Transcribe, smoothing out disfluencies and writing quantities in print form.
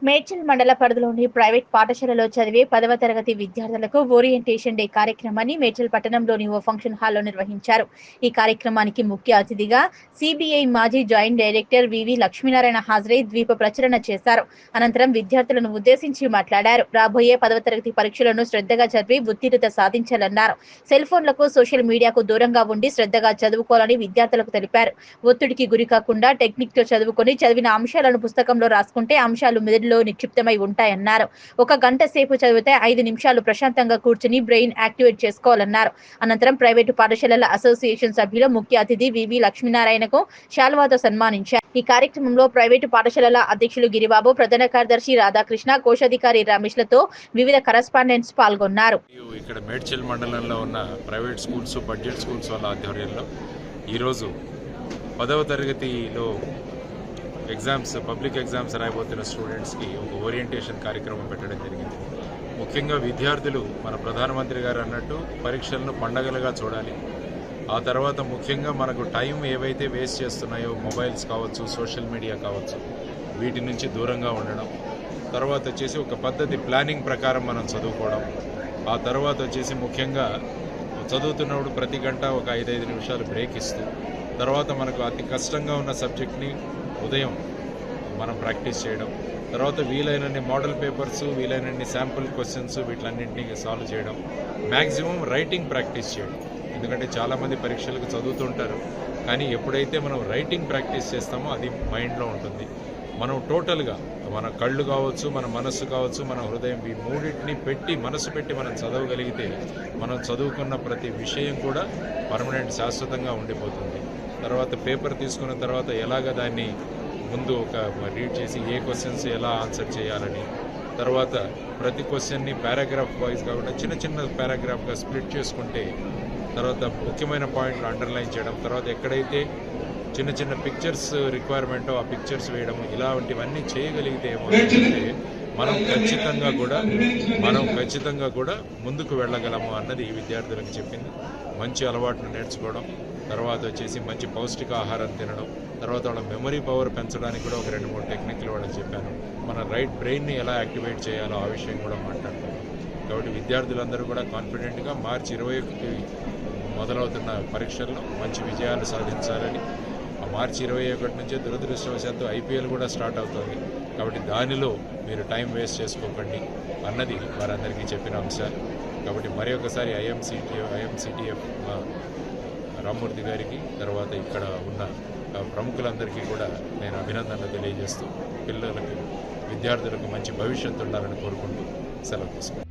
మేడ్చల్ మండల పరిధిలోని ప్రైవేట్ పాఠశాలలో చదివే 10వ తరగతి విద్యార్థులకు ఓరియంటేషన్ డే కార్యక్రమాన్ని మేడ్చల్ పట్టణంలోని ఓ ఫంక్షన్ హాల్లో నిర్వహించారు. ఈ కార్యక్రమానికి ముఖ్య అతిథిగా సిబిఐ మాజీ జాయింట్ డైరెక్టర్ వివి లక్ష్మీనారాయణ హాజరై ద్వీప ప్రచురణ చేశారు. అనంతరం విద్యార్థులను ఉద్దేశించి మాట్లాడారు. రాబోయే 10వ తరగతి పరీక్షలను శ్రద్ధగా చదివి ఉత్తీర్ణత సాధించాలన్నారు. సెల్ ఫోన్లకు, సోషల్ మీడియాకు దూరంగా ఉండి శ్రద్ధగా చదువుకోవాలని విద్యార్థులకు తెలిపారు. ఒత్తిడికి గురి కాకుండా టెక్నిక్ తో చదువుకొని చదివిన అంశాలను పుస్తకంలో రాసుకుంటే అంశాలు మెదడులో నిక్షిప్తమై ఉంటాయన్నారు. 1 గంట సేపు చదివితే 5 నిమిషాలు ప్రశాంతంగా కూర్చుని బ్రెయిన్ యాక్టివేట్ చేసుకోవాలన్నారు. అనంతరం ప్రైవేటు పాఠశాలల అసోసియేషన్ సభ్యులు ముఖ్య అతిథి వివి లక్ష్మీనారాయణకు శాలువాతో సన్మానించారు. ఈ కార్యక్రమంలో ప్రైవేటు పాఠశాలల అధ్యక్షులు గిరిబాబు, ప్రధాన కార్యదర్శి రాధాకృష్ణ, కోశాధికారి రమేష్లతో వివిధ కరెస్పాండెంట్స్ పాల్గొన్నారు. ఇక్కడ మేడ్చల్ మండలంలో ఉన్న ప్రైవేట్ స్కూల్స్, బడ్జెట్ స్కూల్స్ వాళ్ళ ఆధ్వర్యంలో ఈరోజు 10వ తరగతిలో పబ్లిక్ ఎగ్జామ్స్ రాయబోతున్న స్టూడెంట్స్కి ఒక ఓరియంటేషన్ కార్యక్రమం పెట్టడం జరిగింది. ముఖ్యంగా విద్యార్థులు మన ప్రధానమంత్రి గారు అన్నట్టు పరీక్షలను పండగలుగా చూడాలి. ఆ తర్వాత ముఖ్యంగా మనకు టైం ఏవైతే వేస్ట్ చేస్తున్నాయో, మొబైల్స్ కావచ్చు, సోషల్ మీడియా కావచ్చు, వీటి నుంచి దూరంగా ఉండడం. తర్వాత వచ్చేసి ఒక పద్ధతి ప్లానింగ్ ప్రకారం మనం చదువుకోవడం. ఆ తర్వాత వచ్చేసి ముఖ్యంగా చదువుతున్నప్పుడు ప్రతి గంట ఒక 5 నిమిషాలు బ్రేక్ ఇస్తూ, తర్వాత మనకు అతి కష్టంగా ఉన్న సబ్జెక్ట్ని ఉదయం మనం ప్రాక్టీస్ చేయడం, తర్వాత వీలైనన్ని మోడల్ పేపర్స్, వీలైనన్ని శాంపుల్ క్వశ్చన్స్ వీటిలన్నింటినీ సాల్వ్ చేయడం, మ్యాక్సిమం రైటింగ్ ప్రాక్టీస్ చేయడం. ఎందుకంటే చాలామంది పరీక్షలకు చదువుతుంటారు, కానీ ఎప్పుడైతే మనం రైటింగ్ ప్రాక్టీస్ చేస్తామో అది మైండ్లో ఉంటుంది. మనం టోటల్గా మన కళ్ళు కావచ్చు, మన మనస్సు కావచ్చు, మన హృదయం, ఈ మూడింటిని పెట్టి మనసు పెట్టి మనం చదవగలిగితే మనం చదువుకున్న ప్రతి విషయం కూడా పర్మనెంట్, శాశ్వతంగా ఉండిపోతుంది. తర్వాత పేపర్ తీసుకున్న తర్వాత ఎలాగ దాన్ని ముందు ఒక రీడ్ చేసి ఏ క్వశ్చన్స్ ఎలా ఆన్సర్ చేయాలని, తర్వాత ప్రతి క్వశ్చన్ని పారాగ్రాఫ్ వైజ్ కాకుండా చిన్న చిన్న పారాగ్రాఫ్గా స్ప్లిట్ చేసుకుంటే, తర్వాత ముఖ్యమైన పాయింట్లు అండర్లైన్ చేయడం, తర్వాత ఎక్కడైతే చిన్న చిన్న పిక్చర్స్ రిక్వైర్మెంటో ఆ పిక్చర్స్ వేయడము, ఇలాంటివన్నీ చేయగలిగితే ఏమవుతుందంటే మనం ఖచ్చితంగా కూడా ముందుకు వెళ్ళగలము అన్నది ఈ విద్యార్థులకు చెప్పింది. మంచి అలవాట్లు నేర్చుకోవడం, తర్వాత వచ్చేసి మంచి పౌష్టిక ఆహారం తినడం, తర్వాత వాళ్ళ మెమరీ పవర్ పెంచడానికి కూడా ఒక 2-3 టెక్నిక్లు వాళ్ళకి చెప్పాను. మన రైట్ బ్రెయిన్ని ఎలా యాక్టివేట్ చేయాలో ఆ విషయం కూడా మాట్లాడుతున్నాం. కాబట్టి విద్యార్థులందరూ కూడా కాన్ఫిడెంట్గా మార్చి 21కి మొదలవుతున్న పరీక్షల్లో మంచి విజయాలు సాధించాలని, ఆ మార్చి 21 నుంచే దురదృష్టవశాత్తు ఐపీఎల్ కూడా స్టార్ట్ అవుతుంది. కాబట్టి దానిలో మీరు టైం వేస్ట్ చేసుకోకండి అన్నది వారందరికీ చెప్పిన అంశాలు. కాబట్టి మరి ఒకసారి ఐఎంసిటిఎఫ్ రామ్మూర్తి గారికి, తర్వాత ఇక్కడ ఉన్న ప్రముఖులందరికీ కూడా నేను అభినందనలు తెలియజేస్తూ, విద్యార్థులకు మంచి భవిష్యత్తు ఉండాలని కోరుకుంటూ సెలవు తీసుకుంటాను.